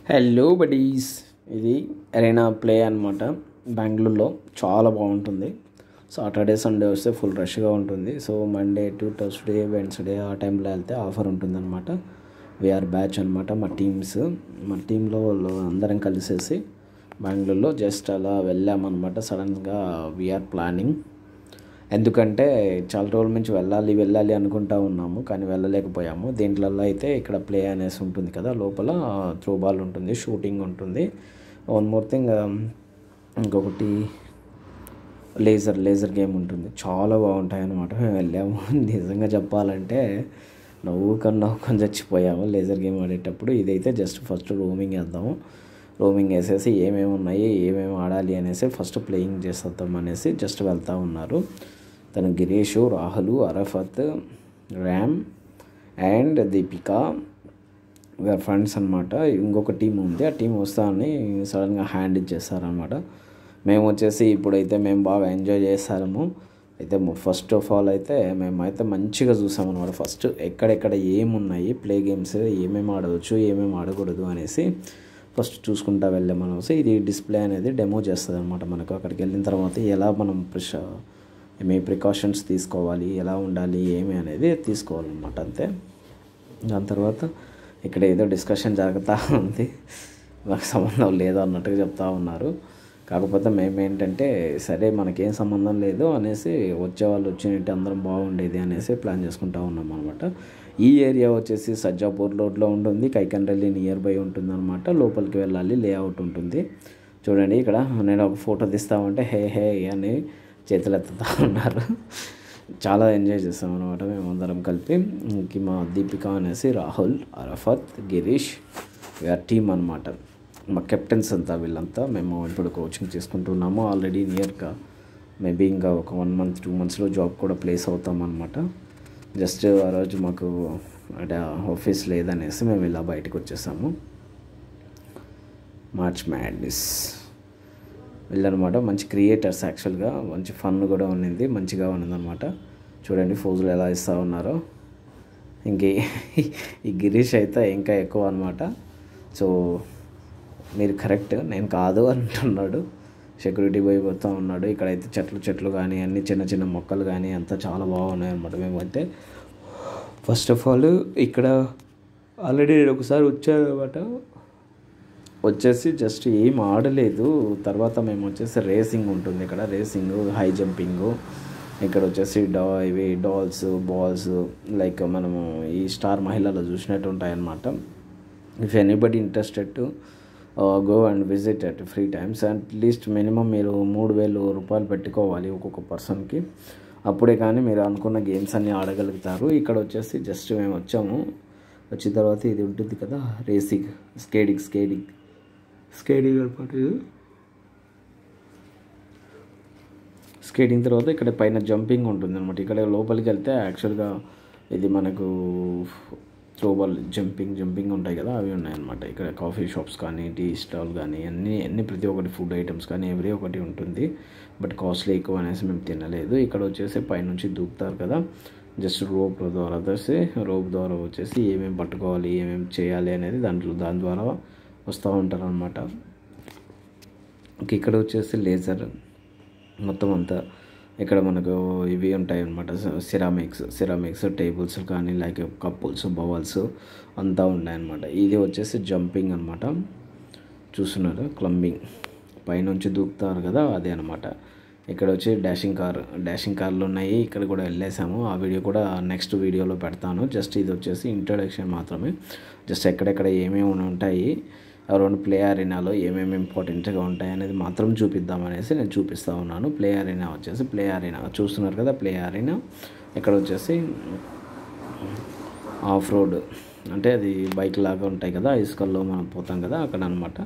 Hello buddies, ఇది arena play అనమాట. బెంగళూరులో చాలా బాగుంటుంది. సాటర్డే సండే వస్తే ఫుల్ రష్గా ఉంటుంది. So Monday to Thursday Wednesday ఆ టైంలో వెళ్తే ఆఫర్ ఉంటుంది అనమాట. వీఆర్ బ్యాచ్ అనమాట. మా టీంలో వాళ్ళు అందరం కలిసేసి బెంగళూరులో జస్ట్ అలా వెళ్ళామన్నమాట. సడన్గా వీఆర్ ప్లానింగ్. ఎందుకంటే చాలా రోజుల నుంచి వెళ్ళాలి అనుకుంటా ఉన్నాము, కానీ వెళ్ళలేకపోయాము. దీంట్లో అయితే ఇక్కడ ప్లే అనేసి ఉంటుంది కదా, లోపల త్రో బాల్ ఉంటుంది, షూటింగ్ ఉంటుంది. వన్ మోర్ థింగ్, ఇంకొకటి లేజర్ గేమ్ ఉంటుంది. చాలా బాగుంటాయి అన్నమాట. మేము వెళ్ళాము, నిజంగా చెప్పాలంటే నవ్వుకొని చచ్చిపోయాము లేజర్ గేమ్ ఆడేటప్పుడు. ఇదైతే జస్ట్ ఫస్ట్ రోమింగ్ వేసేసి ఏమేమి ఉన్నాయి, ఏమేమి ఆడాలి అనేసి ఫస్ట్ ప్లేయింగ్ చేసేద్దాం అనేసి జస్ట్ వెళ్తూ ఉన్నారు. తను Girish, Rahul, Arafat, Ram and Deepika we are friends అనమాట. ఇంకొక టీం ఉంది, ఆ టీం వస్తామని సడన్గా హ్యాండ్ ఇచ్చేస్తారనమాట. మేము వచ్చేసి ఇప్పుడైతే మేము బాగా ఎంజాయ్ చేస్తాము. అయితే ఫస్ట్ ఆఫ్ ఆల్ అయితే మేమైతే మంచిగా చూసామన్నమాట. ఫస్ట్ ఎక్కడెక్కడ ఏమున్నాయి ప్లే గేమ్స్, ఏమేమి ఆడవచ్చు ఏమేమి ఆడకూడదు అనేసి ఫస్ట్ చూసుకుంటా వెళ్ళాము. సో ఇది డిస్ప్లే అనేది డెమో చేస్తుంది అనమాట మనకు. అక్కడికి వెళ్ళిన తర్వాత ఎలా మనం ఏమి ప్రికాషన్స్ తీసుకోవాలి, ఎలా ఉండాలి, ఏమి అనేది తీసుకోవాలన్నమాట. అంతే. దాని తర్వాత ఇక్కడ ఏదో డిస్కషన్ జరుగుతూ ఉంది, మాకు సంబంధం లేదు అన్నట్టుగా చెప్తా ఉన్నారు. కాకపోతే మేమేంటంటే సరే మనకేం సంబంధం లేదు అనేసి వచ్చేవాళ్ళు వచ్చినట్టు అందరం బాగుండేది అనేసి ప్లాన్ చేసుకుంటూ ఉన్నాం అనమాట. ఈ ఏరియా వచ్చేసి సజ్జాపూర్ రోడ్లో ఉంటుంది. కైకండ్రల్లి నియర్ బై ఉంటుంది అనమాట. లోపలికి వెళ్ళాలి, లేఅవుట్ ఉంటుంది. చూడండి, ఇక్కడ నేను ఒక ఫోటో తీస్తామంటే హే అని చేతులు ఎత్తుతూ ఉన్నారు. చాలా ఎంజాయ్ చేస్తాం అనమాట మేమందరం కలిపి. ఇంక మా దీపిక అనేసి రాహుల్, అరఫత్, గిరీష్ వీఆర్ టీమ్ అనమాట. మా కెప్టెన్స్ అంతా వీళ్ళంతా. మేము ఇప్పుడు కోచింగ్ చేసుకుంటున్నాము. ఆల్రెడీ నియర్గా మేబీ ఇంకా ఒక 1 month 2 monthsలో జాబ్ కూడా ప్లేస్ అవుతాం అనమాట. జస్ట్ ఆ రోజు మాకు అంటే ఆఫీస్ లేదనేసి మేము ఇలా బయటకు వచ్చేసాము. మార్చ్ మ్యాడ్నెస్ వెళ్ళనమాట. మంచి క్రియేటర్స్, యాక్చువల్గా మంచి ఫన్ కూడా ఉన్నింది, మంచిగా ఉన్నదన్నమాట. చూడండి ఫోజులు ఎలా ఇస్తూ ఉన్నారో. ఈ గిరీష్ అయితే ఇంకా ఎక్కువ అనమాట. సో మీరు కరెక్ట్, నేను కాదు అంటున్నాడు. సెక్యూరిటీ బాయ్ పోతూ ఉన్నాడు. ఇక్కడైతే చెట్లు కానీ అన్ని చిన్న మొక్కలు కానీ అంతా చాలా బాగున్నాయి అనమాట. మేమైతే ఫస్ట్ ఆఫ్ ఆల్ ఇక్కడ ఆల్రెడీ నేను ఒకసారి వచ్చానమాట. వచ్చేసి జస్ట్ ఏం ఆడలేదు. తర్వాత మేము వచ్చేసి రేసింగ్ ఉంటుంది ఇక్కడ, రేసింగ్, హై జంపింగ్. ఇక్కడ వచ్చేసి ఇవి బాల్స్ లైక్ మనము ఈ స్టార్ మహిళలో చూసినట్టు ఉంటాయన్నమాట. If anybody interested to go and visit at free times. At least minimum మీరు 3,000 రూపాయలు పెట్టుకోవాలి ఒక్కొక్క పర్సన్కి. అప్పుడే కానీ మీరు అనుకున్న గేమ్స్ అన్నీ ఆడగలుగుతారు. ఇక్కడ వచ్చేసి జస్ట్ మేము వచ్చాము. వచ్చిన తర్వాత ఇది ఉంటుంది కదా రేసింగ్, స్కేటింగ్ అనమాట. స్కేటింగ్ తర్వాత ఇక్కడ పైన జంపింగ్ ఉంటుంది అనమాట. ఇక్కడ లోపలికి వెళ్తే యాక్చువల్గా ఇది మనకు త్రోబాల్ జంపింగ్ ఉంటాయి కదా, అవి ఉన్నాయన్నమాట. ఇక్కడ కాఫీ షాప్స్ కానీ, టీ స్టాల్ కానీ అన్ని ప్రతి ఒక్కటి ఫుడ్ ఐటమ్స్ కానీ ఎవ్రీ ఒకటి ఉంటుంది. బట్ కాస్ట్లీ ఎక్కువ అనేసి మేము తినలేదు. ఇక్కడ వచ్చేసి పైనుంచి దూకుతారు కదా, జస్ట్ రోప్ ద్వారా వచ్చేసి ఏమేమి పట్టుకోవాలి, ఏమేమి చేయాలి అనేది దాని ద్వారా వస్తూ ఉంటారు అనమాట. ఇక్కడ వచ్చేసి లేజర్ మొత్తం అంతా. ఇక్కడ మనకు ఇవి ఉంటాయి అన్నమాట, సిరామిక్స్ టేబుల్స్ కానీ లైక్ కప్పుల్స్, బౌల్స్ అంతా ఉన్నాయన్నమాట. ఇది వచ్చేసి జంపింగ్ అనమాట. చూస్తున్నారు, క్లైంబింగ్ పైనుంచి దూకుతారు కదా, అదే అనమాట. ఇక్కడ వచ్చి డాషింగ్ కార్లు ఉన్నాయి. ఇక్కడ కూడా వెళ్ళేసాము. ఆ వీడియో కూడా నెక్స్ట్ వీడియోలో పెడతాను. జస్ట్ ఇది వచ్చేసి ఇంట్రడక్షన్ మాత్రమే. జస్ట్ ఎక్కడెక్కడ ఏమేమి ఉంటాయి, అరౌండ్ ప్లే అరీనాలో ఏమేమి ఇంపార్టెంట్గా ఉంటాయి అనేది మాత్రం చూపిద్దామనేసి నేను చూపిస్తూ ఉన్నాను. ప్లే అరీనా చూస్తున్నారు కదా, ప్లే అరీనా. ఇక్కడ వచ్చేసి ఆఫ్ రోడ్ అంటే అది బైక్ లాగా ఉంటాయి కదా, ఇసుకల్లో మనం పోతాం కదా, అక్కడ అనమాట.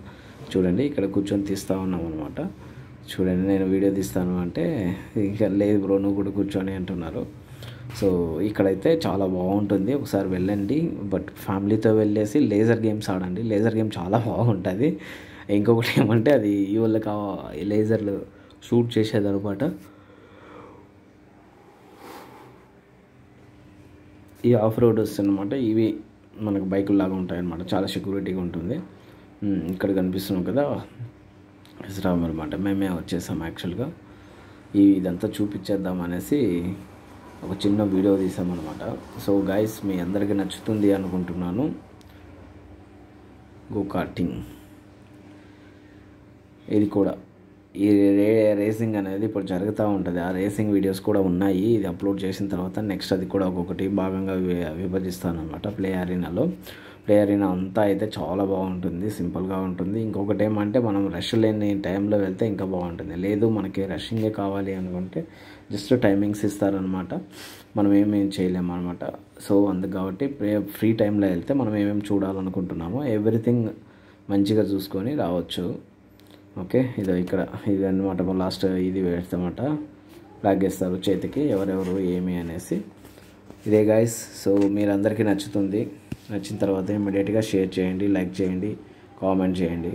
చూడండి, ఇక్కడ కూర్చొని తీస్తూ ఉన్నాం అనమాట. చూడండి, నేను వీడియో తీస్తాను అంటే ఇంకా లేదు బ్రో నువ్వు కూడా కూర్చొని అంటున్నారు. సో ఇక్కడైతే చాలా బాగుంటుంది, ఒకసారి వెళ్ళండి. బట్ ఫ్యామిలీతో వెళ్ళేసి లేజర్ గేమ్స్ ఆడండి. లేజర్ గేమ్ చాలా బాగుంటుంది. ఇంకొకటి ఏమంటే అది వాళ్ళకి లేజర్లు షూట్ చేసేది అనమాట. ఈ ఆఫ్ రోడ్ వస్తుంది అనమాట. ఇవి మనకు బైకులు లాగా ఉంటాయి అన్నమాట. చాలా సెక్యూరిటీగా ఉంటుంది. ఇక్కడ కనిపిస్తున్నాం కదా, ఇస్రామ్ అనమాట. మేమే వచ్చేసాం యాక్చువల్గా. ఇదంతా చూపించేద్దాం అనేసి ఒక చిన్న వీడియో తీసామన్నమాట. సో గైస్, మీ అందరికీ నచ్చుతుంది అనుకుంటున్నాను. గో కార్టింగ్ ఇది కూడా, ఈ రేసింగ్ అనేది ఇప్పుడు జరుగుతూ ఉంటుంది. ఆ రేసింగ్ వీడియోస్ కూడా ఉన్నాయి. ఇది అప్లోడ్ చేసిన తర్వాత నెక్స్ట్ అది కూడా ఒక్కొక్కటి భాగంగా విభజిస్తాను అనమాట. ప్లే అరీనా అంతా అయితే చాలా బాగుంటుంది, సింపుల్గా ఉంటుంది. ఇంకొకటి ఏమంటే మనం రష్ లేని టైంలో వెళ్తే ఇంకా బాగుంటుంది. లేదు మనకి రషింగే కావాలి అనుకుంటే జస్ట్ టైమింగ్స్ ఇస్తారనమాట, మనం ఏమేం చేయలేము అనమాట. సో అందుకు కాబట్టి ఫ్రీ టైంలో వెళ్తే మనం ఏమేమి చూడాలనుకుంటున్నామో ఎవ్రీథింగ్ మంచిగా చూసుకొని రావచ్చు. ఓకే, ఇక్కడ ఇది అనమాట. లాస్ట్ ఇది వేస్తామట, ఫ్లాగ్ వేస్తారు చేతికి, ఎవరెవరు ఏమి అనేసి. ఇదే గైస్. సో మీరందరికీ నచ్చుతుంది. నచ్చిన తర్వాత ఇమ్మీడియట్గా షేర్ చేయండి, లైక్ చేయండి, కామెంట్ చేయండి.